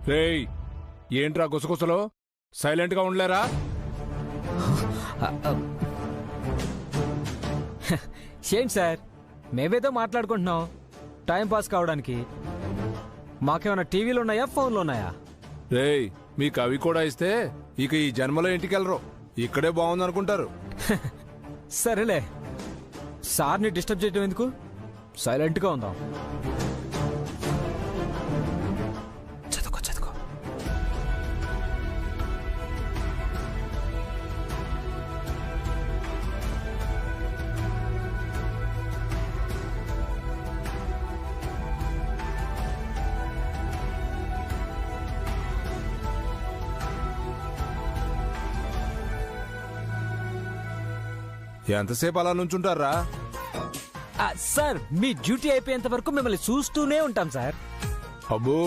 రేయ్, ఏంట్రా గుసగుసలో? సైలెంట్ గా ఉండలేరా? ఏంటి సార్, మేమేదో మాట్లాడుకుంటున్నాం టైం పాస్ కావడానికి. మాకేమైనా టీవీలు ఉన్నాయా, ఫోన్లు ఉన్నాయా? రేయ్, మీకు అవి కూడా ఇస్తే ఇక ఈ జన్మలో ఇంటికెళ్ళరు, ఇక్కడే బాగుందనుకుంటారు. సరేలే, సార్ని డిస్టర్బ్ చేయటం ఎందుకు, సైలెంట్గా ఉందాం. చదువుకో చదువుకో. ఎంతసేపు అలా నుంచుంటారా? సార్, మీ డ్యూటీ అయిపోయేంత వరకు మిమ్మల్ని చూస్తూనే ఉంటాం సార్. అబ్బో,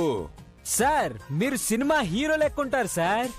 సార్ మీరు సినిమా హీరో లెక్కుంటారు సార్.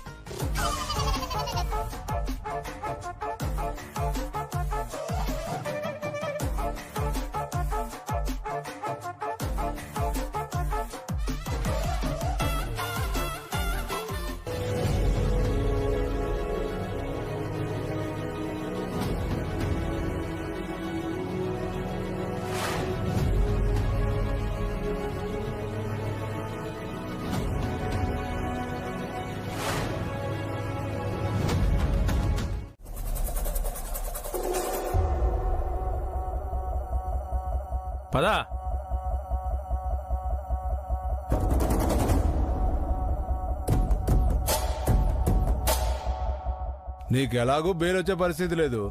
పదా. నీకెలాగూ బెయిలొచ్చే పరిస్థితి లేదు,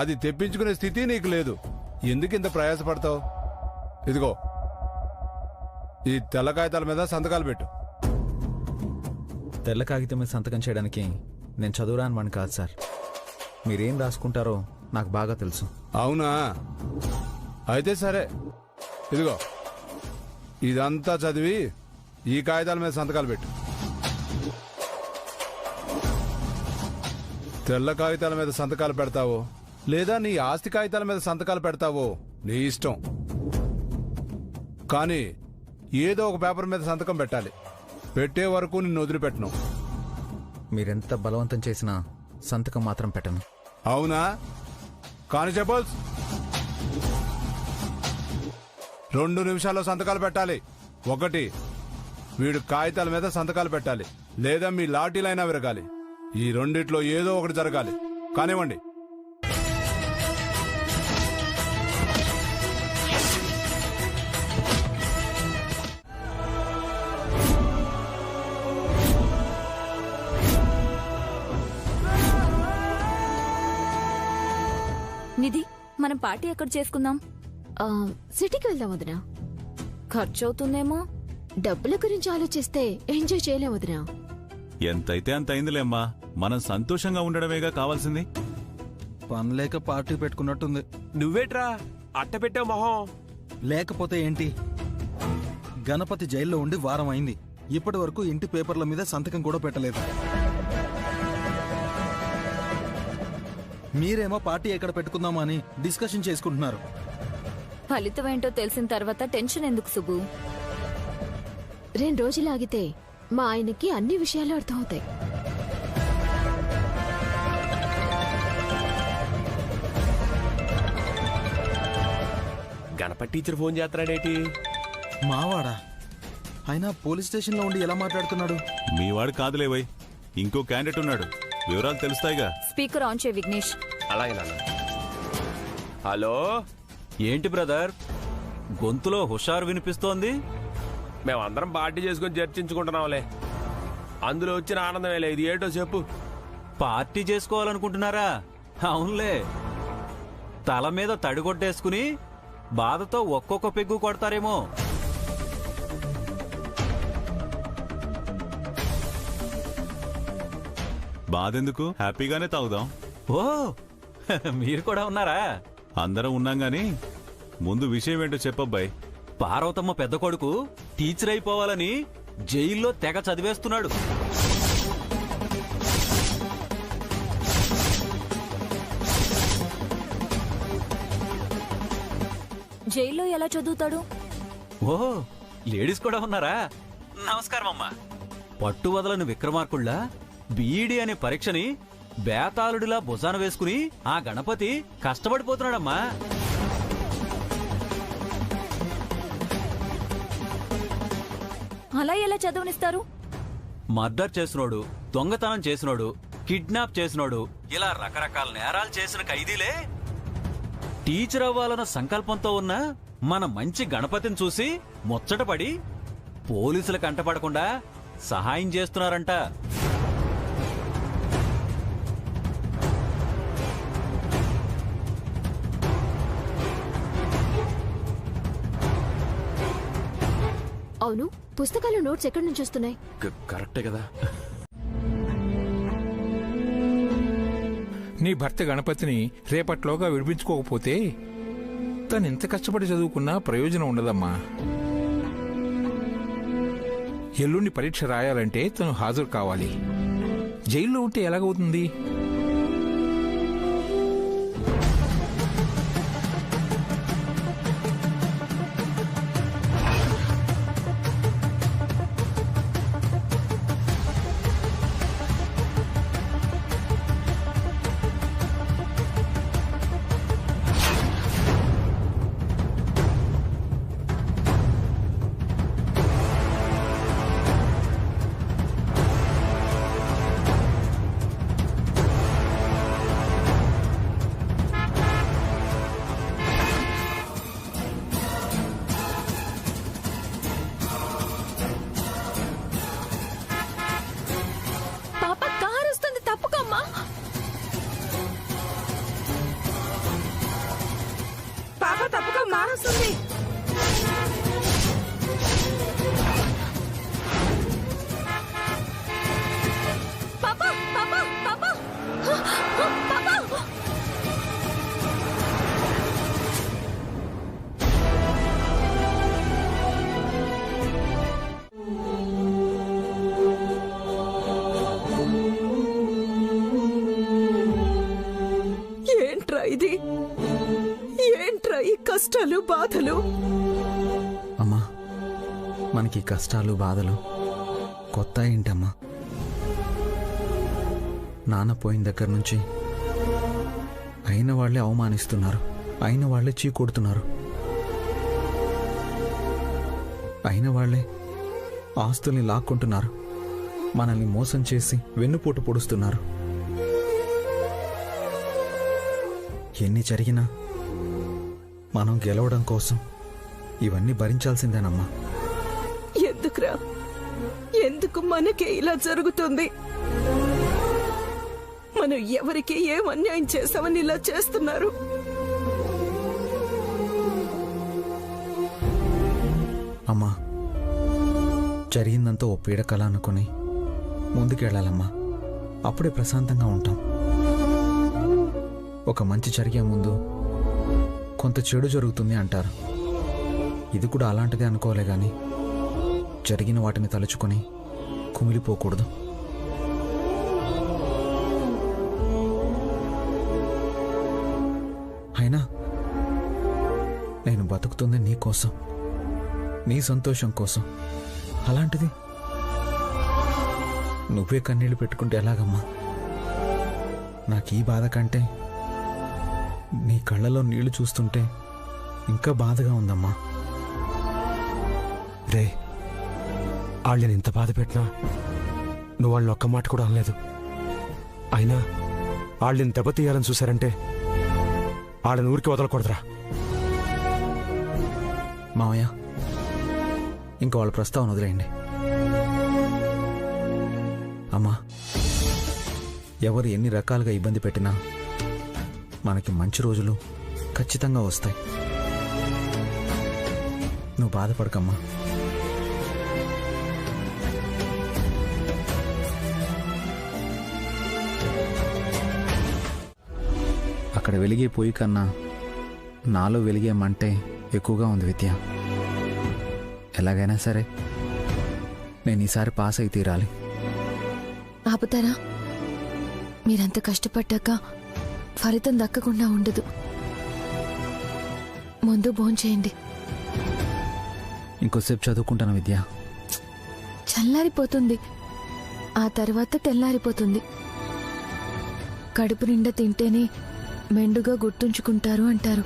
అది తెప్పించుకునే స్థితి నీకు లేదు. ఎందుకింత ప్రయాసపడతావు? ఇదిగో, ఈ తెల్ల కాగితాల మీద సంతకాలు పెట్టు. తెల్ల కాగితం మీద సంతకం చేయడానికి నేను చదువురాని వాడిని కాదు సార్. మీరేం రాసుకుంటారో నాకు బాగా తెలుసు. అవునా? అయితే సరే, ఇదిగో ఇదంతా చదివి ఈ కాగితాల మీద సంతకాలు పెట్టు. తెల్ల కాగితాల మీద సంతకాలు పెడతావో లేదా నీ ఆస్తి కాగితాల మీద సంతకాలు పెడతావో నీ ఇష్టం, కానీ ఏదో ఒక పేపర్ మీద సంతకం పెట్టాలి. పెట్టే వరకు నిన్ను వదిలిపెట్టను. మీరెంత బలవంతం చేసినా సంతకం మాత్రం పెట్టను. అవునా? కానిస్టేబుల్స్, 2 నిమిషాల్లో సంతకాలు పెట్టాలి. 1, వీడు కాగితాల మీద సంతకాలు పెట్టాలి, లేదా మీ లాఠీలైనా విరగాలి. ఈ రెండిట్లో ఏదో ఒకటి జరగాలి. కానివ్వండి. నిధి, మనం పార్టీ ఎక్కడ చేసుకుందాం? సిటీకి వెళ్దాం వదినా. ఖర్చు అవుతుందేమో. డబ్బుల గురించి ఆలోచిస్తే ఎంజాయ్ చేయలేం వదినా. ఎంతైతే అంత అయిందిలేమ్మా, మనం సంతోషంగా ఉండడమేగా కావాల్సింది. పనిలేక పార్టీ పెట్టుకున్నట్టుంది. నువ్వేట్రా అట్ట పెట్టావు మొహం? లేకపోతే ఏంటి, గణపతి జైల్లో ఉండి వారం అయింది, ఇప్పటి వరకు ఇంటి పేపర్ల మీద సంతకం కూడా పెట్టలేదు. మీరేమో పార్టీ ఎక్కడ పెట్టుకుందామా అని డిస్కషన్ చేసుకుంటున్నారు. ఫలితం ఏంటో తెలిసిన తర్వాత టెన్షన్ ఎందుకు సుబ్బు? 2 రోజులు ఆగితే మా ఆయనకి అన్ని విషయాలు అర్థమవుతాయి. గణపతి టీచర్ ఫోన్ చేస్తున్నాడేటి? మావాడా? అయినా పోలీస్ స్టేషన్ లో ఉండి ఎలా మాట్లాడుతున్నాడు? మీ వాడు కాదులేవై, ఇంకో క్యాండిడేట్ ఉన్నాడు, వివరాలు తెలుస్తాయిగా. స్పీకర్ ఆన్ చేయ విఘ్నేష్. అలాగే నాన్న. హలో, ఏంటి బ్రదర్, గొంతులో హుషారు వినిపిస్తోంది? మేమందరం పార్టీ చేసుకుని చర్చించుకుంటున్నాంలే, అందులో వచ్చిన ఆనందమేలే. ఇది ఏటో చెప్పు. పార్టీ చేసుకోవాలనుకుంటున్నారా? అవునులే, తల మీద తడిగొట్టేసుకుని బాధతో ఒక్కొక్క పెగ్గు కొడతారేమో. బాధెందుకు, హ్యాపీగానే తాగుదాం. ఓ, మీరు కూడా ఉన్నారా? అందరం ఉన్నాం గాని ముందు విషయం ఏంటో చెప్పబ్బాయి. పార్వతమ్మ పెద్ద కొడుకు టీచర్ అయిపోవాలని జైల్లో తెగ చదివేస్తున్నాడు. జైల్లో ఎలా చదువుతాడు? ఓ, లేడీస్ కూడా ఉన్నారా? నమస్కారం అమ్మా. పట్టు వదలని విక్రమార్కుళ్ళ బీఈడీ అనే పరీక్షని బేతాళుడిలా భుజాన వేసుకుని ఆ గణపతి కష్టపడిపోతున్నాడమ్మా. అలా ఎలా చదవనిస్తారు? మర్డర్ చేసినోడు, దొంగతనం చేసినోడు, కిడ్నాప్ చేసినోడు, ఇలా రకరకాల నేరాలు చేసిన ఖైదీలే టీచర్ అవ్వాలన్న సంకల్పంతో ఉన్న మన మంచి గణపతిని చూసి ముచ్చటపడి పోలీసుల కంటపడకుండా సహాయం చేస్తున్నారంట. అవును, పుస్తకాలు నోట్స్ ఎక్కడి నుంచి వస్తున్నాయి? కరెక్టే కదా. నీ భర్త గణపతిని రేపట్లోగా విడిపించుకోకపోతే తను ఎంత కష్టపడి చదువుకున్నా ప్రయోజనం ఉండదమ్మా. ఎల్లుండి పరీక్ష రాయాలంటే తను హాజరు కావాలి. జైల్లో ఉంటే ఎలాగవుతుంది? ఇది ఏంట్రా ఈ కష్టాలు బాధలు? అమ్మా, మనకి కష్టాలు బాధలు కొత్త ఏంటమ్మా? నాన్న పోయిన దగ్గర నుంచి అయిన వాళ్లే అవమానిస్తున్నారు, అయిన వాళ్లే చీకొడుతున్నారు, అయిన వాళ్లే ఆస్తుల్ని లాక్కుంటున్నారు, మనల్ని మోసం చేసి వెన్నుపోటు పొడుస్తున్నారు. ఎన్ని జరిగినా మనం గెలవడం కోసం ఇవన్నీ భరించాల్సిందేనమ్మా. ఎందుకురా, ఎందుకు మనకే ఇలా జరుగుతుంది? మనం ఎవరికి ఏం అన్యాయం చేశామని ఇలా చేస్తున్నారు? అమ్మా, జరిగిందంతా ఓ పీడకల అనుకుని ముందుకెళ్ళాలమ్మా. అప్పుడే ప్రశాంతంగా ఉంటాం. ఒక మంచి జరిగే ముందు కొంత చెడు జరుగుతుంది అంటారు. ఇది కూడా అలాంటిదే అనుకోలే గాని జరిగిన వాటిని తలుచుకొని కుమిలిపోకూడదు. అయినా నేను బతుకుతుంది నీ కోసం, నీ సంతోషం కోసం. అలాంటిది నువ్వే కన్నీళ్లు పెట్టుకుంటే ఎలాగమ్మా? నాకు ఈ బాధ కంటే నీ కళ్ళలో నీళ్లు చూస్తుంటే ఇంకా బాధగా ఉందమ్మా. రే, వాళ్ళని ఇంత బాధ పెట్టినా నువ్వు వాళ్ళని ఒక్క మాట కూడా అనలేదు. అయినా వాళ్ళని దెబ్బతీయాలని చూశారంటే వాళ్ళని ఊరికి వదలకూడదురా. మావయ్య, ఇంకా వాళ్ళ ప్రస్తావన వదిలేయండి. అమ్మా, ఎవరు ఎన్ని రకాలుగా ఇబ్బంది పెట్టినా మనకి మంచి రోజులు ఖచ్చితంగా వస్తాయి. నువ్వు బాధపడకమ్మా. అక్కడ వెలిగే పొయ్యి కన్నా నాలో వెలిగే మంటే ఎక్కువగా ఉంది విద్య. ఎలాగైనా సరే నేను ఈసారి పాస్ అయి తీరాలి. ఆపుతారా? మీరంత కష్టపడ్డాక ఫలితం దక్కకుండా ఉండదు. ముందు భోంచేయండి. ఇంకోసేపు చదువుకుంటాను విద్య. చల్లారిపోతుంది. ఆ తర్వాత తెల్లారిపోతుంది. కడుపు నిండా తింటేనే మెండుగా గుర్తుంచుకుంటారు అంటారు.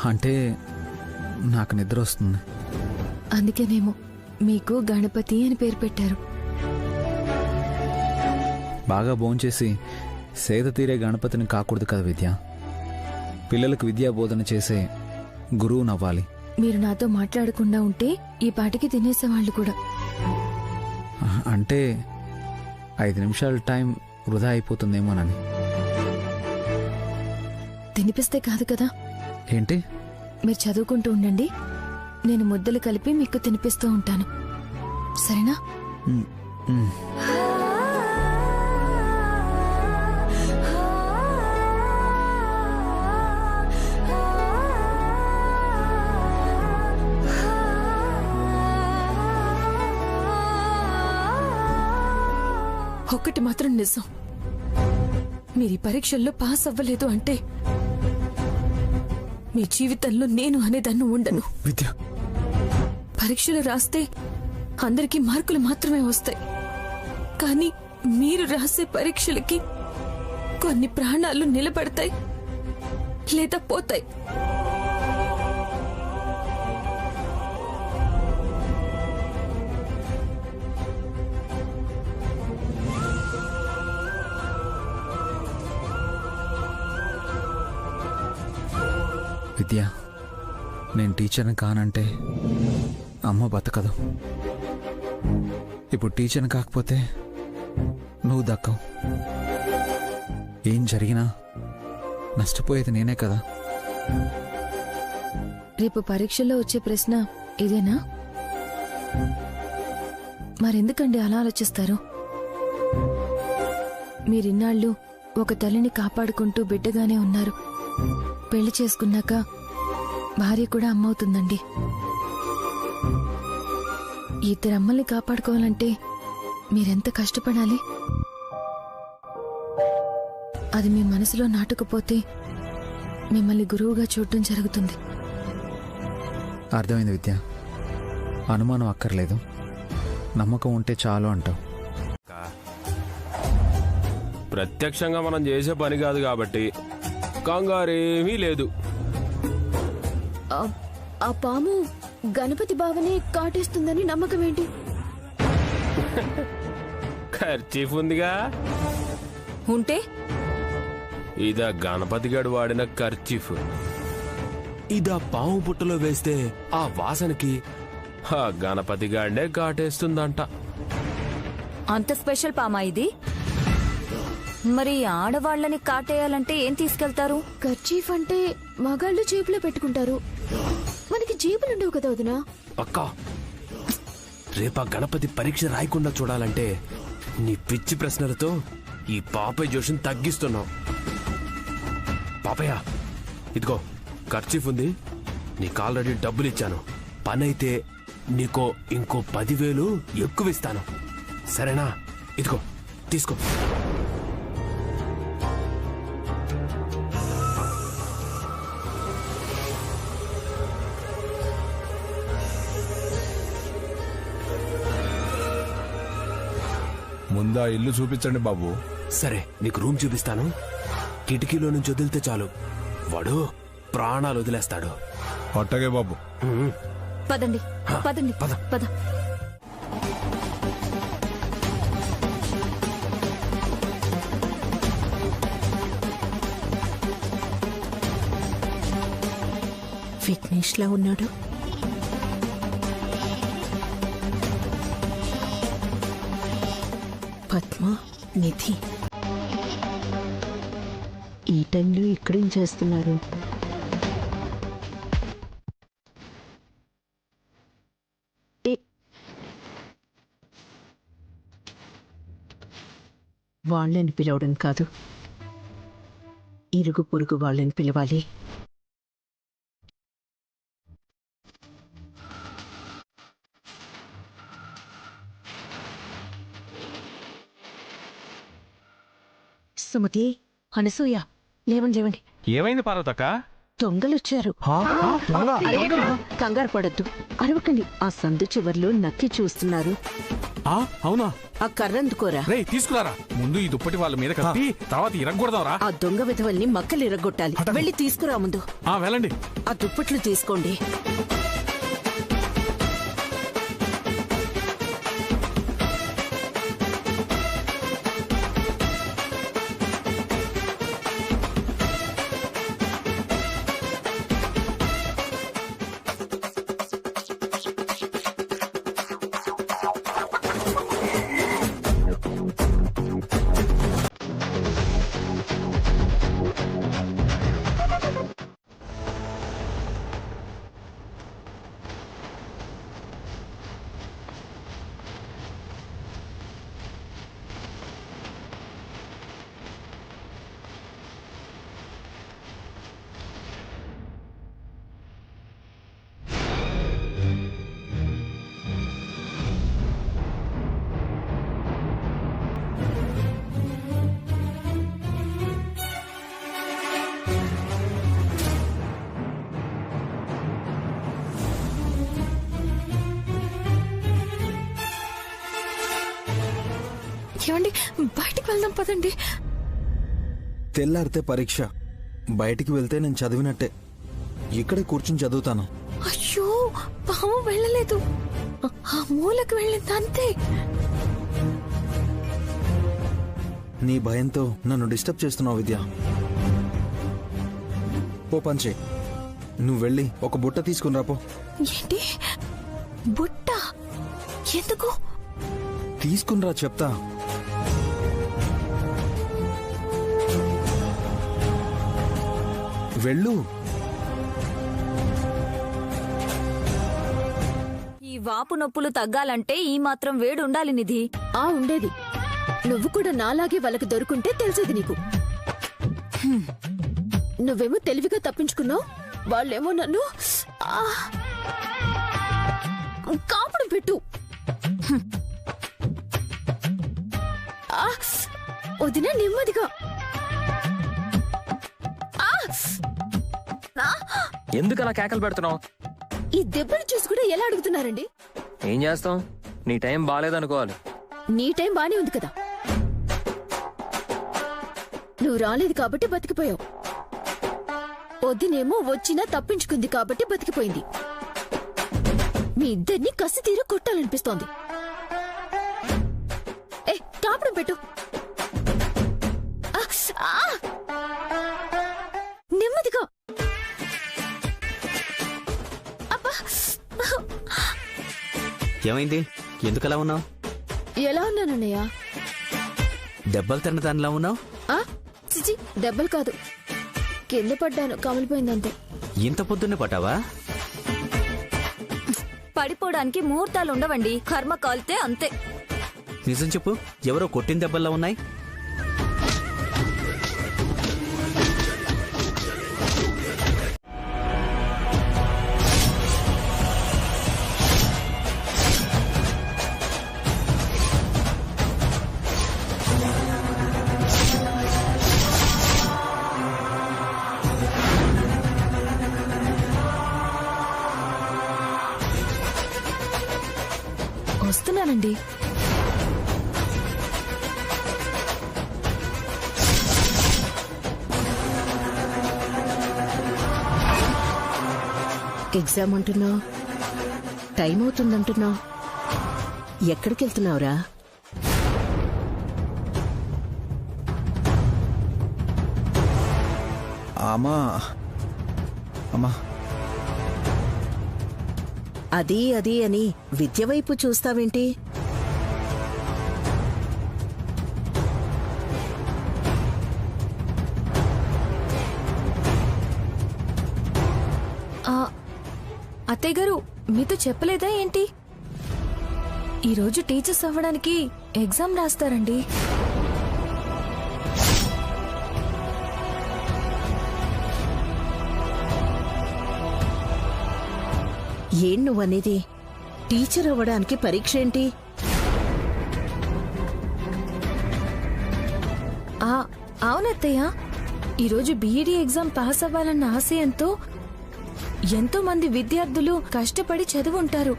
అంటే నాకు నిద్ర వస్తుంది. అందుకేనేమో మీకు గణపతి అని పేరు పెట్టారు. బాగా భోంచేసి సేద తీరే గణపతిని కాకూడదు కదా విద్య. పిల్లలకు విద్యా బోధన చేసే గురువు నవ్వాలి. మీరు నాతో మాట్లాడకుండా ఉంటే ఈ పాటికి తినేసేవాళ్ళు కూడా. అంటే 5 నిమిషాల టైం వృధా అయిపోతుందేమోనని. తినిపిస్తే కాదు కదా. ఏంటి? మీరు చదువుకుంటూ ఉండండి, నేను ముద్దలు కలిపి మీకు తినిపిస్తూ ఉంటాను, సరేనా? ఒక్కటి మాత్రం నిజం, మీరు ఈ పరీక్షల్లో పాస్ అవ్వలేదు అంటే మీ జీవితంలో నేను అనేదాన్ని ఉండను. విద్య, పరీక్షలు రాస్తే అందరికీ మార్కులు మాత్రమే వస్తాయి, కానీ మీరు రాసే పరీక్షలకి కొన్ని ప్రాణాలు నిలబడతాయి లేదా పోతాయి. విద్య, నేను టీచర్ని కానంటే అమ్మ బతకదు. ఇప్పుడు టీచర్ని కాకపోతే నువ్వు దక్కవు. ఏం జరిగినా నష్టపోయేది నేనే కదా. రేపు పరీక్షల్లో వచ్చే ప్రశ్న ఇదేనా? మరెందుకండి అలా ఆలోచిస్తారు? మీరిన్నాళ్ళు ఒక తల్లిని కాపాడుకుంటూ బిడ్డగానే ఉన్నారు. పెళ్లి చేసుకున్నాక భార్య కూడా అమ్మవుతుందండి. ఇద్దరు అమ్మల్ని కాపాడుకోవాలంటే మీరెంత కష్టపడాలి? అది మీ మనసులో నాటుకుపోతే మిమ్మల్ని గురువుగా చూడటం జరుగుతుంది. అర్థమైంది విద్య, అనుమానం అక్కర్లేదు, నమ్మకం ఉంటే చాలు అంటావు. ప్రత్యక్షంగా మనం చేసే పని కాదు కాబట్టి కంగారేమీ లేదు. ఆ పాము గణపతి బావనే కాటేస్తుందని నమ్మకం ఏంటి? ఖర్చీఫ్ ఉందిగా. ఉంటే ఇదా గణపతి గడు వాడిన ఖర్చీఫ్. ఇదా పాము పుట్టలో వేస్తే ఆ వాసనకి ఆ గణపతి గాడినే కాటేస్తుందంట. అంత స్పెషల్ పామా ఇది? మరి ఆడవాళ్ళని కాటేయాలంటే ఏం తీసుకెళ్తారు? కర్చీఫ్ అంటే మగాళ్ళు జేబులో పెట్టుకుంటారు, మనకి జేబులుండవు కదా వదినా. అక్కా, రేపా గణపతి పరీక్ష రాయకుండా చూడాలంటే నీ పిచ్చి ప్రశ్నలతో ఈ పాపయ్య జోషుని తగ్గిస్తున్నావు. పాపయ్య, ఇదిగో ఖర్చీఫ్ ఉంది, నీకు ఆల్రెడీ డబ్బులు ఇచ్చాను. పనైతే నీకో ఇంకో 10,000 ఎక్కువ ఇస్తాను, సరేనా? ఇదిగో తీసుకో. ముందా ఇల్లు చూపించండి బాబు. సరే, నీకు రూమ్ చూపిస్తాను. కిటికీలో నుంచి వదిలితే చాలు, వాడు ప్రాణాలు వదిలేస్తాడు. అట్టగే బాబు. పదండి పదండి పద. పద. విఘ్నేష్ లా ఉన్నాడు. పద్మ, నిధి ఈ టైంలో ఇక్కడేం చేస్తున్నారు? వాళ్ళని పిలవడం కాదు, ఇరుగు పొరుగు వాళ్ళని పిలవాలి. సుమతి, అనసూయ, లేవండి లేవండి. ఏమైంది పార్వతక్క? దొంగలొచ్చారు. కంగారు పడద్దు, అరవకండి. ఆ సందు చివర్లో నక్కి చూస్తున్నారు. అవునా? ఆ కర్రందుకోరా. రేయ్ తీసుకురారా. ముందు ఈ దుప్పటి వాళ్ళ మీద కప్పి తర్వాత ఇరగొడదాంరా. ఆ దొంగ విధవల్ని మక్కలు ఇరగొట్టాలి. వెళ్ళి తీసుకురా ముందు. వెళ్ళండి. ఆ దుప్పట్లు తీసుకోండి. ఏమండి బయటికి వెళ్దాం పదండి. తెల్లారితే పరీక్ష. బయటికి వెళ్తే నేను చదివినట్టే. ఇక్కడే కూర్చుని చదువుతాను. అయ్యో పాము వెళ్ళలేదు, ఆ మూలకు వెళ్ళింది అంతే. నీ భయంతో నన్ను డిస్టర్బ్ చేస్తున్నావు విద్య. ఓ పంచే, నువ్వు వెళ్ళి ఒక బుట్ట తీసుకుని రాపో. ఏంటి బుట్ట? ఎందుకు? తీసుకునిరా చెప్తా. వెళ్ళు. ఈ వాపు నొప్పులు తగ్గాలంటే ఈ మాత్రం వేడి ఉండాలి నిధి. ఉండేది. నువ్వు కూడా నాలాగే వాళ్ళకి దొరుకుంటే తెలిసేది నీకు. నువ్వేమో తెలివిగా తప్పించుకున్నావు, వాళ్ళేమో నన్ను కాపుడు పెట్టు. వదినా నెమ్మదిగా. ఎందుకు అలా కేకలు పెడుతున్నావు? ఈ దెబ్బను చూసి కూడా ఎలా అడుగుతున్నారండి? ఏం చేస్తాం, నీ టైం బాగాలేదనుకోవాలి. నీ టైం బానే ఉంది కదా. నువ్వు రాలేదు కాబట్టి బతికిపోయావు. వద్దునేమో వచ్చినా తప్పించుకుంది కాబట్టి బతికిపోయింది. మీ ఇద్దరిని కసి తీర కొట్టాలనిపిస్తోంది. కాపడం పెట్టు. నెమ్మదిగా. ఏమైంది? ఎందుకలా ఉన్నావు? ఎలా ఉన్నానన్నయ్య? దెబ్బలు తిన్న దానిలా ఉన్నావు. చిచి, దెబ్బలు కాదు, కింద పడ్డాను, కమిలిపోయిందంతే. ఇంత పొద్దున్నే పట్టావా? పడిపోవడానికి ముహూర్తాలు ఉండవండి, కర్మ కాలితే అంతే. నిజం చెప్పు, ఎవరో కొట్టిన దెబ్బల్లా ఉన్నాయి. వస్తున్నానండి. ఎగ్జామ్ అంటున్నావు, టైం అవుతుందంటున్నావు. ఎక్కడికి వెళ్తున్నావురా? అమ్మా అమ్మా. అది అది అని విద్య వైపు చూస్తావేంటి? అత్తయ్య గారు మీతో చెప్పలేదా ఏంటి? ఈరోజు టీచర్స్ అవ్వడానికి ఎగ్జామ్ రాస్తారండి. ఏం నువ్వనేది? టీచర్ అవ్వడానికి పరీక్ష ఏంటి? అవునత్తయ్య, ఈరోజు బీఈడీ ఎగ్జామ్ పాస్ అవ్వాలన్న ఆశయంతో ఎంతో మంది విద్యార్థులు కష్టపడి చదువుంటారు.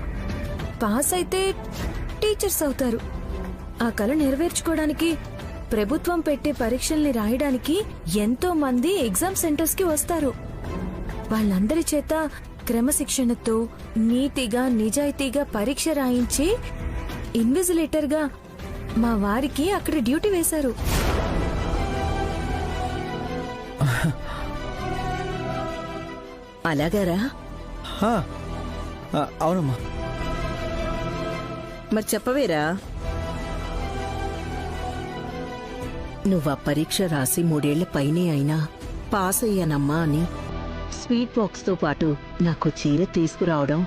పాస్ అయితే టీచర్స్ అవుతారు. ఆ కళ నెరవేర్చుకోవడానికి ప్రభుత్వం పెట్టే పరీక్షల్ని రాయడానికి ఎంతో మంది ఎగ్జామ్ సెంటర్స్ కి వస్తారు. వాళ్ళందరి చేత క్రమశిక్షణతో నీతిగా నిజాయితీగా పరీక్ష రాయించి ఇన్విజిలేటర్ గా మా వారికి అక్కడ డ్యూటీ వేశారు. అలాగారా? అవునమ్మా. మరి చెప్పవేరా, నువ్వు ఆ పరీక్ష రాసి 3 ఏళ్ల పైనే అయినా పాస్ అయ్యానమ్మా అని స్వీట్ బాక్స్ తో పాటు నాకు చీర తీసుకురావడం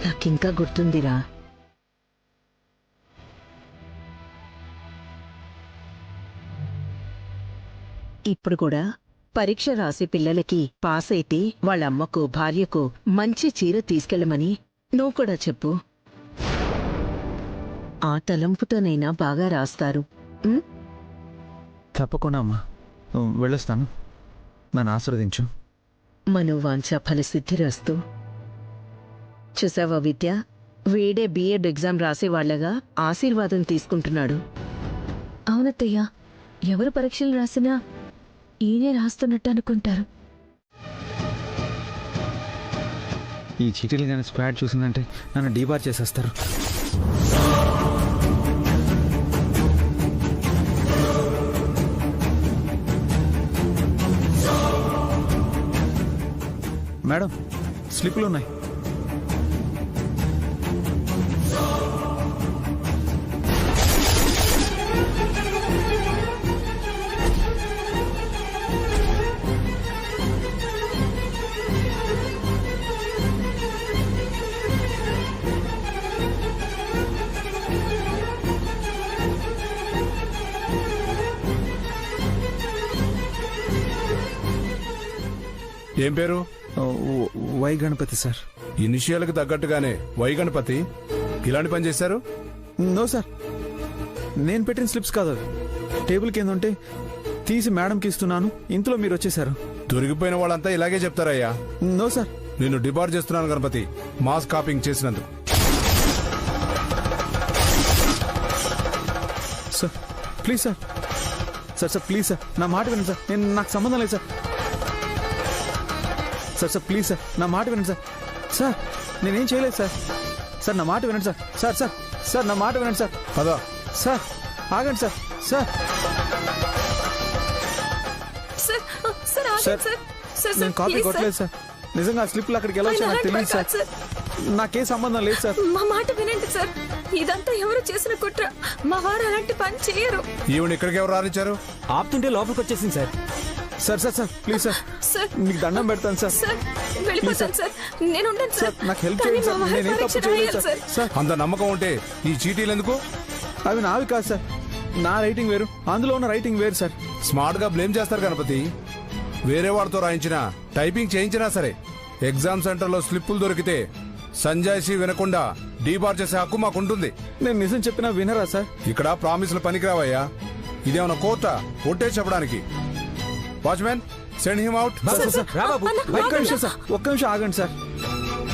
నాకింకా గుర్తుందిరా. ఇప్పుడు కూడా పరీక్ష రాసి పిల్లలకి పాస్ అయితే వాళ్ళ అమ్మకు భార్యకు మంచి చీర తీసుకెళ్ళమని నువ్వు కూడా చెప్పు. ఆ తలంపుతోనైనా బాగా రాస్తారు. తప్పకుండా అమ్మా, వెళ్ళొస్తాను. నన్ను ఆశీర్వదించు. మనోవాంఛ ఫలసిద్ధిరస్తు. చూసావా విద్య, వీడే బిఎడ్ ఎగ్జామ్ రాసేవాళ్లగా ఆశీర్వాదం తీసుకుంటున్నాడు. అవునత్తయ్య, ఎవరు పరీక్షలు రాసినా ఈయనే రాస్తున్నట్టు అనుకుంటారు. ఈ చీటీలు కానీ స్క్వాడ్ చూసిందంటే నన్ను డీబార్ చేసేస్తారు. మేడం, స్లిప్పులు ఉన్నాయి. ఏం పేరు? Why Ganapati sir. ఇనిషియల్కి తగ్గట్టుగానే వై గణపతి. ఇలాంటి పని చేశారు? నో సార్, నేను పెట్టిన స్లిప్స్ కాదు అవి. టేబుల్ కింద ఉంటే తీసి మేడంకి ఇస్తున్నాను, ఇంతలో మీరు వచ్చేసారు. దొరికిపోయిన వాళ్ళంతా ఇలాగే చెప్తారయ్యా. నో సార్, నిన్ను డిబార్ చేస్తున్నాను గణపతి, మాస్ కాపింగ్ చేసినందుకు. Sir please sir, sir sir please sir, నా మాట వినండి సార్. నాకు సంబంధం లేదు sir. Sir sir please sir, నా మాట వినండి సార్. సార్ నేనేం చేయలేదు సార్. సార్ నా మాట వినండి సార్. సార్ సార్ సార్ నా మాట వినండి సార్. పదా సార్, ఆగండి సార్. సార్ సార్ నేను కాపీ కొట్టలేదు సార్. నిజంగా స్లిప్లు అక్కడికి ఎలా వచ్చా నాకు తెలియదు సార్. నాకే సంబంధం లేదు సార్. మా మాట వినండి సార్, ఇదంతా ఎవరు చేసిన కుట్ర. మా వారు అలాంటి పని చేయరు. ఈవిడ ఇక్కడికి ఎవరు రానిచ్చారు? ఆపుతుంటే లోపలికి వచ్చేసింది sir. Sir sir sir please sir, మీకు దండం పెడతాను సార్. వెళ్ళిపోతాను సార్, నేను ఉండను సార్. నాకు హెల్ప్ చేయండి సార్. నేనేం తప్పు చేయలేదు సార్. సార్ అంత నమ్మకం ఉంటే ఈ చీటీలు ఎందుకు? అవి నావి కాదు సార్. నా రైటింగ్ వేరు, అందులో ఉన్న రైటింగ్ వేరు సార్. స్మార్ట్ గా బ్లేమ్ చేస్తారు గణపతి. వేరే వాడితో రాయించినా టైపింగ్ చేయించినా సరే ఎగ్జామ్ సెంటర్ లో స్లిప్పులు దొరికితే సంజాయిషి వినకుండా డీబార్ చేసే హక్కు మాకుంటుంది. నేను నిజం చెప్పినా వినరా సార్? ఇక్కడ ప్రామిస్లు పనికిరావయ్యా. ఇదేమన్నా కోర్టా ఒట్టే చెప్పడానికి? Watchman, send him out. ఒక్క నిమిషం ఆగండి సార్.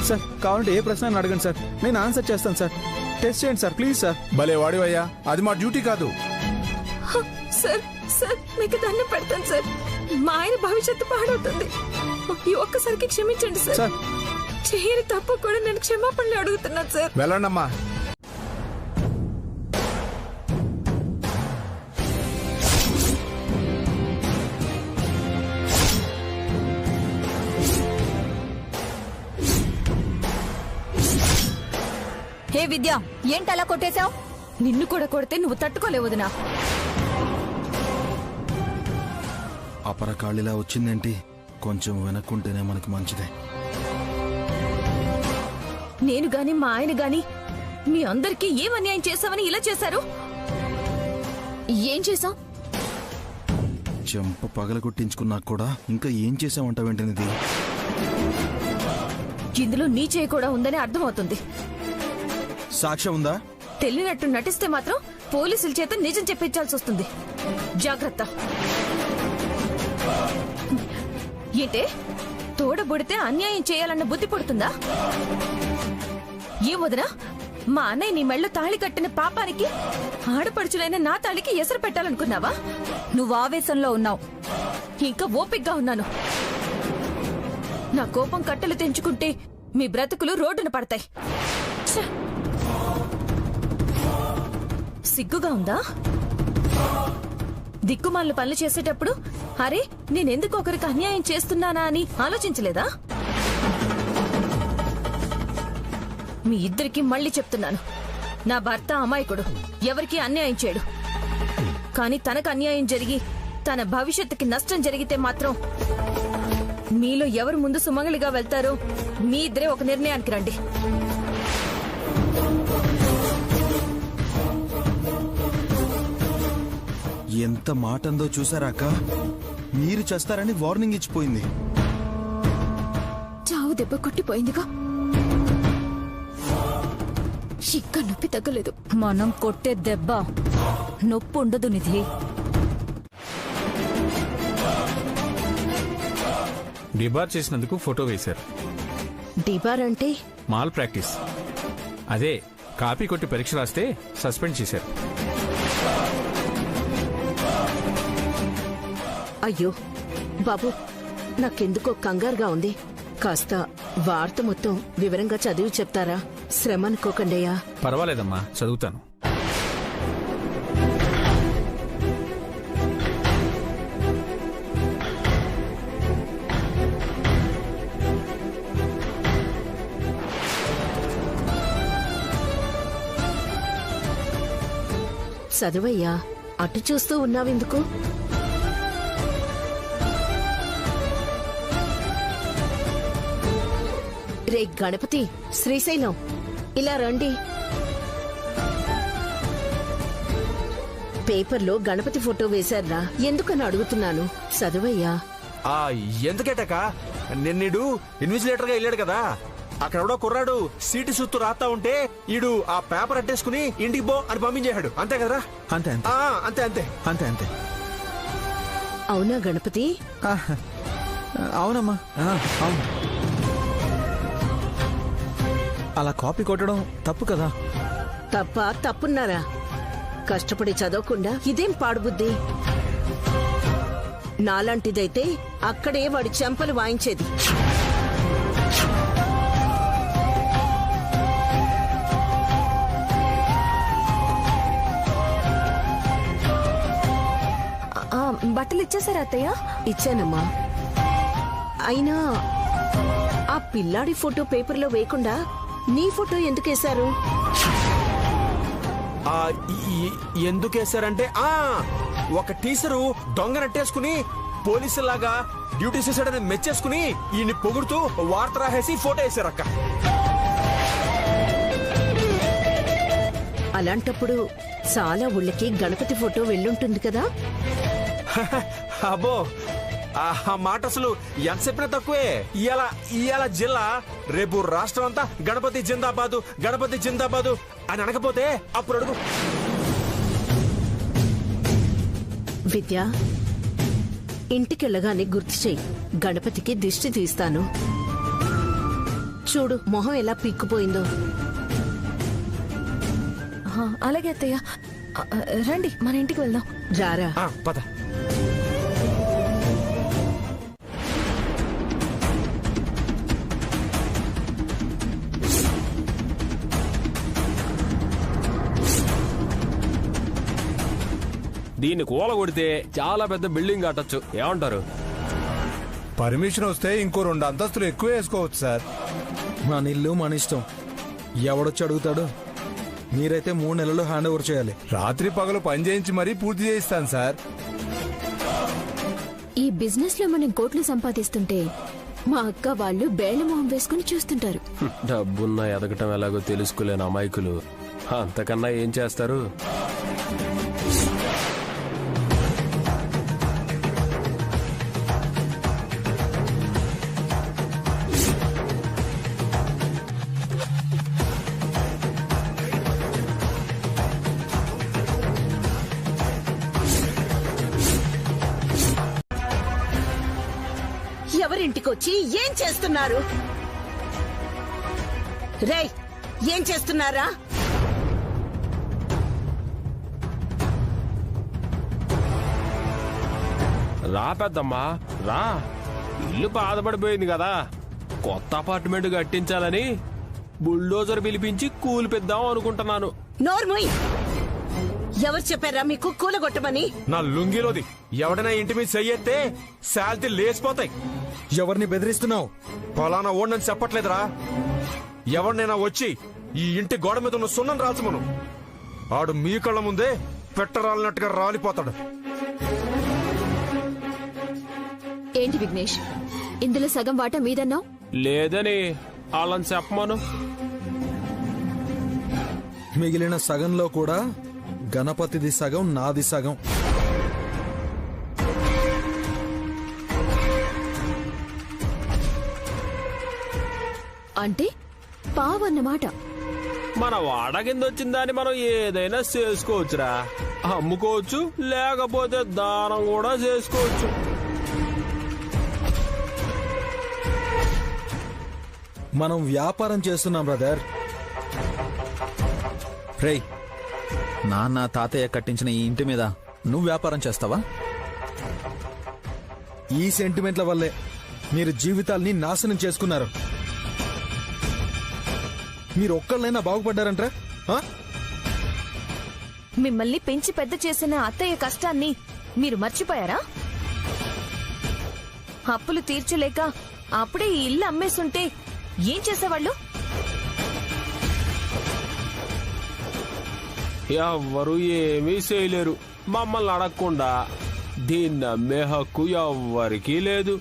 సార్ కావాలంటే ఏ ప్రశ్న అడగండి సార్, నేను ఆన్సర్ చేస్తాను సార్. టెస్ట్ చేయండి సార్ ప్లీజ్ సార్. భలే వాడివయ్యా, అది మా డ్యూటీ కాదు. సార్ సార్ మీకు దండం పెడతాను సార్, మా ఆయన భవిష్యత్తు పాడవుతుంది. ఈ ఒక్కసారికి క్షమించండి సార్. చేయని తప్పు కూడా నేను క్షమాపణలు అడుగుతున్నాను సార్. వెళ్ళండమ్మా. హే విద్య, ఏంటలా కొట్టేశావు? నిన్ను కూడా కొడితే నువ్వు తట్టుకోలేవు వదినా. అపరకాళ్ళిలా వచ్చిందేంటి? కొంచెం వెనక్కుంటేనే మనకు మంచిదే. నేను గాని మా ఆయన గాని మీ అందరికీ ఏం అన్యాయం చేశామని ఇలా చేశారు? ఏం చేశాం? చెంప పగలగొట్టించుకున్నా కూడా ఇంకా ఏం చేసావంటావేంటనిది? ఇందులో నీ చేయి కూడా ఉందని అర్థమవుతుంది. సాక్ష్యం ఉందా? తెలియనట్టు నటిస్తే మాత్రం పోలీసుల చేత నిజం చెప్పించాల్సి వస్తుంది. జాగ్రత్త. ఏంటే తోడబుడితే అన్యాయం చేయాలన్న బుద్ధి పుడుతుందా? ఏం వదినా, మా అన్నయ్య నీ మెళ్ళో తాళి కట్టిన పాపానికి ఆడపడుచులైన నా తాళికి ఎసరు పెట్టాలనుకున్నావా? నువ్వు ఆవేశంలో ఉన్నావు, ఇంకా ఓపిగ్గా ఉన్నాను. నా కోపం కట్టెలు తెంచుకుంటే మీ బ్రతుకులు రోడ్డున పడతాయి. ఛ! సిగ్గుగా ఉందా? దిక్కుమాలను పనులు చేసేటప్పుడు అరే నేనెందుకు ఒకరికి అన్యాయం చేస్తున్నానా అని ఆలోచించలేదా? మీ ఇద్దరికి మళ్ళీ చెప్తున్నాను, నా భర్త అమాయకుడు, ఎవరికి అన్యాయం చేయడు. కానీ తనకు అన్యాయం జరిగి తన భవిష్యత్తుకి నష్టం జరిగితే మాత్రం మీలో ఎవరు ముందు సుమంగళిగా వెళ్తారో మీ ఇద్దరే ఒక నిర్ణయానికి రండి. ఎంత మాట అందో చూసారాక? మీరు చేస్తారని వార్నింగ్ ఇచ్చిపోయింది. చావు దెబ్బ కొట్టిపోయిందిగా, ఇంకా నొప్పి తగ్గలేదు. మనం కొట్టే దెబ్బ నొప్పి ఉండదు నిధి. డిబార్ చేసినందుకు ఫోటో వేశారు. డిబార్ అంటే మాల్ ప్రాక్టీస్. అదే కాపీ కొట్టి పరీక్ష రాస్తే సస్పెండ్ చేశారు. అయ్యో బాబు, నాకెందుకో కంగారుగా ఉంది. కాస్త వార్త మొత్తం వివరంగా చదివి చెప్తారా? శ్రమ అనుకోకండియా. పర్వాలేదమ్మా, చదువుతాను. చదువయ్యా, అటు చూస్తూ ఉన్నావెందుకు? రే గణపతి, శ్రీశైలం, ఇలా రండి. పేపర్లో గణపతి ఫోటో వేశారా? ఎందుకని అడుగుతున్నాను. చదువయ్యా. ఎందుకేటక నిన్నీడు ఇన్విజిలేటర్ గా వెళ్ళాడు కదా, అక్కడెవడో కుర్రాడు సీటు సుత్తు రాస్తా ఉంటే ఈడు ఆ పేపర్ అట్టేసుకుని ఇంటికి పో అని పంపించేశాడు. అంతే కదరా? అంతే అంతే అంతే అంతే అంతే అంతే. అవునా గణపతి? అవునమ్మా, అవును. అలా కాపీ కొట్టడం తప్పు కదా? తప్పున్నారా? కష్టపడి చదవకుండా ఇదేం పాడుబుద్ధి? నాలాంటిదైతే అక్కడే వాడి చెంపలు వాయించేది. బట్టలు ఇచ్చేసారా అత్తయ్య? ఇచ్చానమ్మా. అయినా ఆ పిల్లాడి ఫోటో పేపర్లో వేయకుండా నీ ఫోటో ఎందుకేశారు? ఎందుకేశారంటే ఒక టీచరు దొంగనట్టేసుకుని పోలీసులాగా డ్యూటీ చేశాడని మెచ్చేసుకుని ఈయన్ని పొగుడుతూ వార్త రాసేసి ఫోటో వేశారక్క. అలాంటప్పుడు చాలా ఊళ్ళకి గణపతి ఫోటో వెళ్ళుంటుంది కదా? అబ్బో, ఆ మాట అసలు ఎంత చెప్పినా తక్కువే. ఇవాళ జిల్లా, రేపు రాష్ట్రం అంతా గణపతి జిందాబాదు, గణపతి జిందాబాదు అని అనకపోతే అప్పుడు అడుగు. విద్య, ఇంటికెళ్ళగానే గుర్తు చెయ్యి, గణపతికి దిష్టి తీస్తాను. చూడు మొహం ఎలా పీక్కుపోయిందో. అలాగే అత్తయ్య, రండి మన ఇంటికి వెళ్దాం. రారా. పద. దీన్ని కూల కొడితే చాలా పెద్ద బిల్డింగ్ కట్టొచ్చు, ఏమంటారు? పర్మిషన్ వస్తే ఇంకో 2 అంతస్తులు ఎక్కువ వేసుకోవచ్చు సార్. మన ఇల్లు మన ఇష్టం, ఎవడొచ్చి అడుగుతాడు? మీరైతే 3 నెలలు హ్యాండ్ ఓవర్ చేయాలి. రాత్రి పగలు పని చేయించి మరీ పూర్తి చేయిస్తాను సార్. ఈ బిజినెస్ లో మనం కోట్లు సంపాదిస్తుంటే మా అక్క వాళ్ళు బేళ్ల మొహం వేసుకుని చూస్తుంటారు. డబ్బున్న ఎదగటం ఎలాగో తెలుసుకోలేని అమాయకులు అంతకన్నా ఏం చేస్తారు? ఎవరింటికొచ్చి ఏం చేస్తున్నారు? రేయ్, ఏం చేస్తున్నారా? రా పెద్దమ్మా రా. ఇల్లు బాధపడిపోయింది కదా, కొత్త అపార్ట్మెంట్ కట్టించాలని బుల్డోజర్ పిలిపించి కూలిపిద్దాం అనుకుంటున్నాను. నోర్ముయ్, ఎవరు చెప్పారా మీకు కూలగొట్టమని? నా లుంగిలోది ఎవడైనా ఇంటి మీద చెయ్యెత్తే శాల్తీ లేచిపోతాయి. ఎవరిని బెదిరిస్తున్నావు? పలానా ఓడని చెప్పట్లేదురా. ఎవరినైనా వచ్చి ఈ ఇంటి గోడ మీద ఉన్న సున్నం రాల్చమను. ఆడు మీ కళ్ళ ముందే పెట్టరాలినట్టుగా రాలిపోతాడు. ఏంటి విఘ్నేష్, ఇందులో సగం వాటా మీదన్నావు? లేదని వాళ్ళని చెప్పమను. మిగిలిన సగంలో కూడా గణపతిది సగం, నాది సగం. అంటే పావన్నమాట. మన వాడ కింద వచ్చిన దాన్ని మనం ఏదైనా చేసుకోవచ్చురా. అమ్ముకోవచ్చు, లేకపోతే దానం కూడా చేసుకోవచ్చు. మనం వ్యాపారం చేస్తున్నాం బ్రదర్. రేయ్, నాన్న తాతయ్య కట్టించిన ఈ ఇంటి మీద నువ్వు వ్యాపారం చేస్తావా? ఈ సెంటిమెంట్ల వల్లే మీరు జీవితాల్ని నాశనం చేసుకున్నారు. మీరు ఒక్కళ్ళైనా బాగుపడ్డారంట్రా? మిమ్మల్ని పెంచి పెద్ద చేసిన అత్తయ్య కష్టాన్ని మీరు మర్చిపోయారా? అప్పులు తీర్చలేక అప్పుడే ఈ ఇల్లు అమ్మేస్తుంటే ఏం చేసేవాళ్ళు? ఎవ్వరు ఏమీ చేయలేరు. మమ్మల్ని అడగకుండా దీన్ని అమ్మే హక్కు ఎవ్వరికీ లేదు.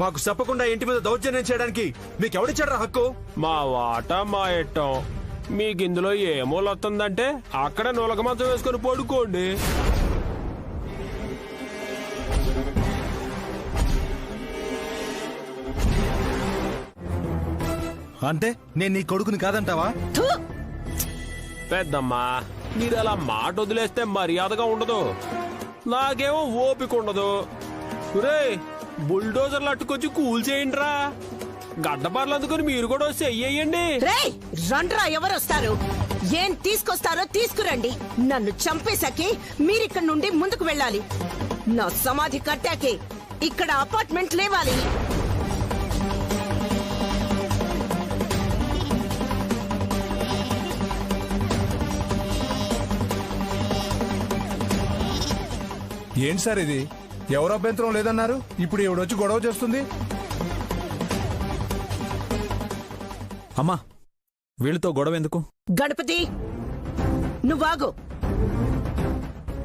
మాకు చెప్పకుండా ఇంటి మీద దౌర్జన్యం చేయడానికి మీకెవడిచ్చాడ్రా హక్కు? మా వాటా మా ఇట్టం. మీకు ఇందులో ఏ మూలొస్తుందంటే అక్కడే నొలక మంచం వేసుకుని పడుకోండి. అంటే నేను నీ కొడుకుని కాదంటావా? పెద్దమ్మా, మీరు అలా మాట వదిలేస్తే మర్యాదగా ఉండదు. నాకేమో ఓపిక ఉండదు. రే, బుల్డోజర్లు అట్టుకొచ్చి కూల్ చేయండి రా. గడ్డపార్లు అందుకుని మీరు కూడా వస్తే అయ్యేయండి. రండ్రా, ఎవరొస్తారు? ఏం తీసుకొస్తారో తీసుకురండి. నన్ను చంపేశాకే మీరిక్కడి నుండి ముందుకు వెళ్ళాలి. నా సమాధి కట్టాకే ఇక్కడ అపార్ట్మెంట్ లేవాలి. ఏంటి సార్ ఇది? ఎవరు అభ్యంతరం లేదన్నారు, ఇప్పుడు ఎవడొచ్చి గొడవ చేస్తుంది? అమ్మా, వీళ్ళతో గొడవ ఎందుకు? గణపతి, నువ్వాగు.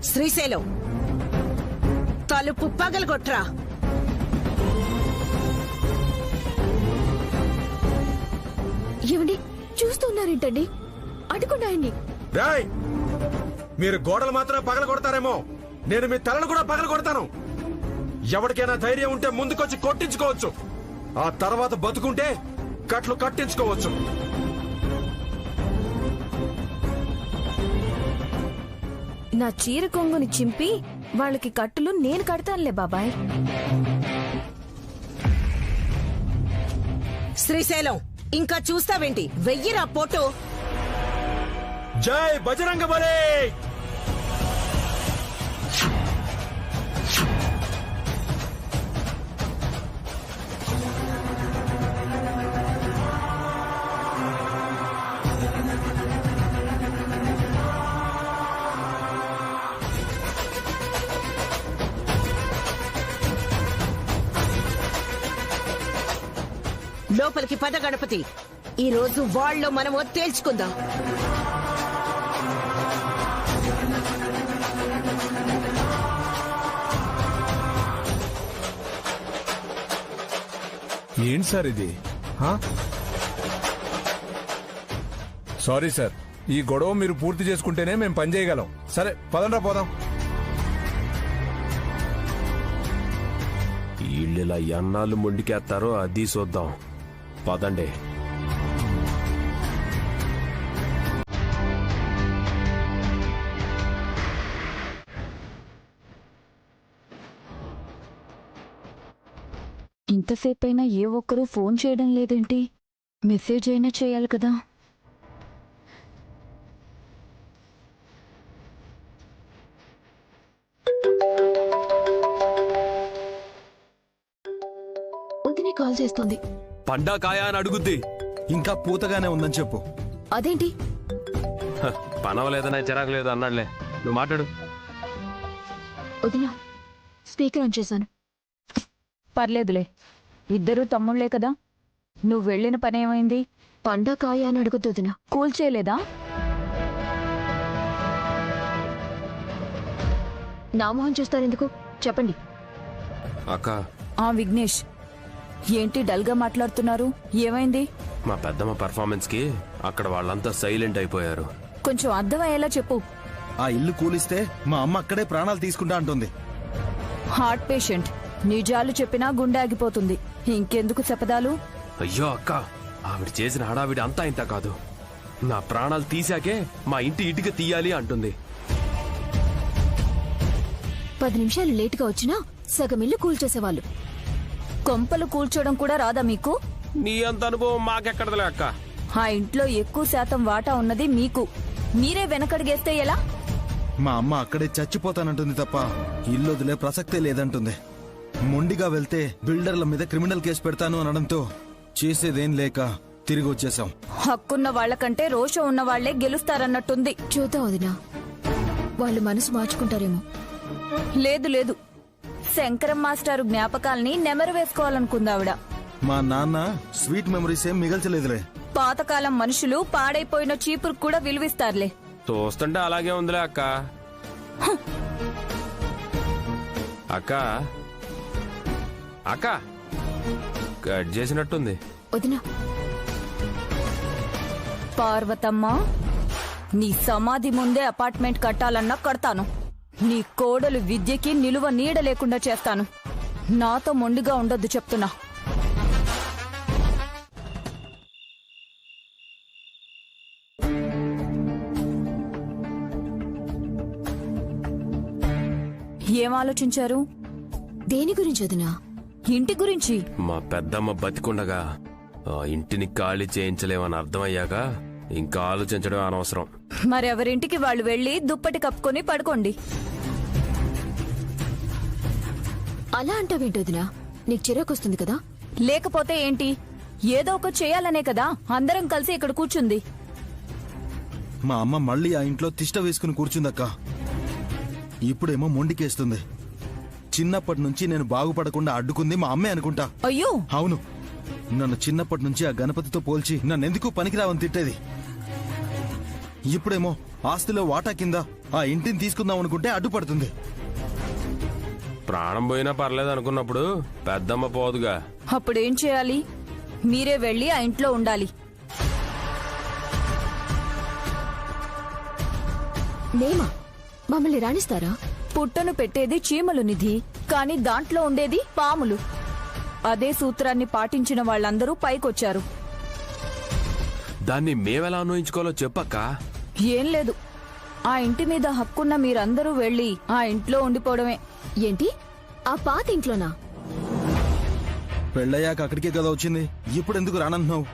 శ్రీశైలం, తలుపు పగలగొట్రా. ఏమండి చూస్తున్నారేంటండి? అడుగుండి ఆయన్ని. రాయ్, మీరు గోడలు మాత్రమే పగల కొడతారేమో, నేను మీ తలను కూడా పగల కొడతాను. ఎవరికైనా ధైర్యం ఉంటే ముందుకొచ్చి కొట్టించుకోవచ్చు. ఆ తర్వాత బతుకుంటే కట్లు కట్టించుకోవచ్చు. నా చీర కొంగుని చింపి వాళ్ళకి కట్టులు నేను కడతానులే బాబాయ్. శ్రీశైలం, ఇంకా చూస్తావేంటి? వెయ్యిరా పోటో. జై బజరంగ బలి. లోపలికి పద గణపతి. ఈ రోజు వాళ్ళలో మనం తేల్చుకుందాం. ఏంటి సార్ ఇది? సారీ సార్, ఈ గొడవ మీరు పూర్తి చేసుకుంటేనే మేము పని చేయగలం. సరే పదండ్రా పోదాం. వీళ్ళిలా ఎన్నాళ్ళు మొండికేస్తారో అది చూద్దాం. పదండి. ఇంతసేపైనా ఏ ఒక్కరూ ఫోన్ చేయడం లేదేంటి? మెసేజ్ అయినా చేయాలి కదా. వదినే కాల్ చేస్తోంది. పండా కాయా అని అడుగుద్ది. ఇంకా పూతగానే ఉందని చెప్పు. అదేంటి? పనవలేదనా చిరాకు లేదు అన్నాడులే. నువ్వు మాట్లాడు. వదినా, స్పీకర్ ఆన్ చేశాను. పర్లేదులే, ఇద్దరూ తమ్ముళ్లే కదా. నువ్వు వెళ్ళిన పనేమైంది? పండా కాయ అని అడుగుద్దు వదినా. కూల్ చేయలేదా? నా మొహం చూస్తారెందుకు చెప్పండి. అక్క, ఆ విఘ్నేష్, ఏంటి డల్గా మాట్లాడుతున్నారు? ఏమైంది? మా పెద్దమ్మ పర్ఫార్మెన్స్ కి అక్కడ వాళ్ళంతా సైలెంట్ అయిపోయారు. కొంచెం అర్థమయ్యేలా చెప్పు. ఆ ఇల్లు కూలిస్తే మా అమ్మ అక్కడే ప్రాణాలు తీసుకుంటా అంటుంది. హార్ట్ పేషెంట్, నిజాలు చెప్పినా గుండె ఆగిపోతుంది. ఇంకెందుకు చెప్పదాలు? అయ్యో అక్క, ఆవిడ చేసిన హడావిడి అంతా ఇంత కాదు. నా ప్రాణాలు తీశాకే మా ఇంటి ఇటుక తీయాలి అంటుంది. 10 నిమిషాలు లేటుగా వచ్చినా సగం ఇల్లు కూల్చేసేవాళ్ళు. కొంపలు కూల్చోవడం కూడా రాదా మీకు? నీ అంత అనుభవం మాకెక్కడలే అక్క. ఆ ఇంట్లో ఎక్కువ శాతం వాటా ఉన్నది మీకు. మీరే వెనకడిగేస్తే ఎలా? మా అమ్మ అక్కడే చచ్చిపోతానంటుంది తప్ప ఇల్లు వదిలే ప్రసక్తే లేదంటుంది. మొండిగా వెళ్తే బిల్డర్ల మీద క్రిమినల్ కేసు పెడతాను అనడంతో చేసేదేం లేక తిరిగి వచ్చేసాం. హక్కున్న వాళ్లకంటే రోషం ఉన్న వాళ్లే గెలుస్తారన్నట్టుంది. చూద్దాం వదినా, వాళ్ళు మనసు మార్చుకుంటారేమో. లేదు లేదు, శంకరం మాస్టారు జ్ఞాపకాల్ని నెమరు వేసుకోవాలనుకుందావిడ. మా నాన్న స్వీట్ మెమరీస్ ఏం మిగల్చలేదులే. పాతకాలం మనుషులు పాడైపోయిన చీపురు కూడా విలువిస్తారులే. చూస్తుంటే అలాగే ఉందిలే అక్క. అక్క అక్క కట్ చేసినట్టుంది. వదినా, పార్వతమ్మ, నీ సమాధి ముందే అపార్ట్మెంట్ కట్టాలన్నా కడతాను. నీ కోడలు విద్యకి నిలువ నీడ లేకుండా చేస్తాను. నాతో మొండిగా ఉండొద్దు చెప్తున్నా. ఏం ఆలోచించారు? దేని గురించి వదినా? ఇంటి గురించి. మా పెద్దమ్మ బతికుండగా ఆ ఇంటిని ఖాళీ చేయించలేమని అర్థమయ్యాక ఇంకా ఆలోచించడం అనవసరం. మరెవరింటికి వాళ్ళు వెళ్లి దుప్పటి కప్పుకొని పడుకోండి. అలా అంటావేంటి వదినా? నీకు చిరాకొస్తుంది కదా? లేకపోతే ఏంటి? ఏదో ఒక చేయాలనే కదా అందరం కలిసి ఇక్కడ కూర్చుంది. మా అమ్మ మళ్ళీ ఆ ఇంట్లో తిష్ట వేసుకుని కూర్చుందక్క. ఇప్పుడేమో మొండికేస్తుంది. చిన్నప్పటి నుంచి నేను బాగుపడకుండా అడ్డుకుంది మా అమ్మే అనుకుంటా. అయ్యో అవును, నన్ను చిన్నప్పటి నుంచి ఆ గణపతితో పోల్చి నన్నెందుకు పనికిరావని తిట్టేది. ఇప్పుడేమో ఆస్తిలో వాటా కింద ఆ ఇంటిని తీసుకుందాం అనుకుంటే అడ్డుపడుతుంది. ప్రాణం పోయినా పర్లేదు అనుకున్నప్పుడు పెద్దమ్మ పోదుగా. అప్పుడేం చేయాలి? మీరే వెళ్లి ఆ ఇంట్లో ఉండాలి. మేమా? మమ్మల్ని రాణిస్తారా? పుట్టను పెట్టేది చీమలు నిధి, కాని దాంట్లో ఉండేది పాములు. అదే సూత్రాన్ని పాటించిన వాళ్ళందరూ పైకొచ్చారు. దాన్ని మేమెలా అన్వయించుకోవాలో చెప్పక్క. ఏం లేదు, ఆ ఇంటి మీద హక్కున్న మీరందరూ వెళ్లి ఆ ఇంట్లో ఉండిపోవడమే. ఏంటి? ఆ పాత ఇంట్లోనా? పెళ్ళయ్యాక అక్కడికే కదా వచ్చింది, ఇప్పుడెందుకు రానంటున్నావు?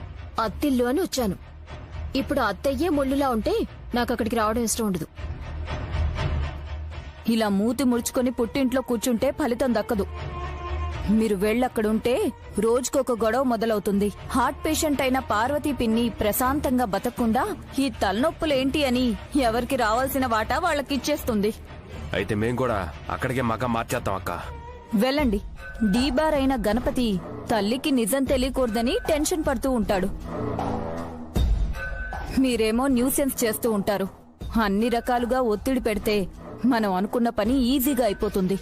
అత్తిల్లు అని వచ్చాను. ఇప్పుడు అత్తయ్యే ముళ్ళులా ఉంటే నాకు అక్కడికి రావడం ఇష్టం ఉండదు. ఇలా మూతి ముడుచుకొని పుట్టింట్లో కూర్చుంటే ఫలితం దక్కదు. మీరు వెళ్ళక్కడుంటే రోజుకొక గొడవ మొదలవుతుంది. హార్ట్ పేషెంట్ అయిన పార్వతీ పిన్ని ప్రశాంతంగా బతకకుండా ఈ తలనొప్పులేంటి అని ఎవరికి రావాల్సిన వాటా వాళ్ళకిచ్చేస్తుంది. అయితే మేం కూడా అక్కడికే మగం మార్చేస్తాం అక్క. వెళ్ళండి. డీబార్ అయిన గణపతి తల్లికి నిజం తెలియకూడదని టెన్షన్ పడుతూ ఉంటాడు. మీరేమో న్యూసెన్స్ చేస్తూ ఉంటారు. అన్ని రకాలుగా ఒత్తిడి పెడితే మనం అనుకున్న పని ఈజీగా అయిపోతుంది.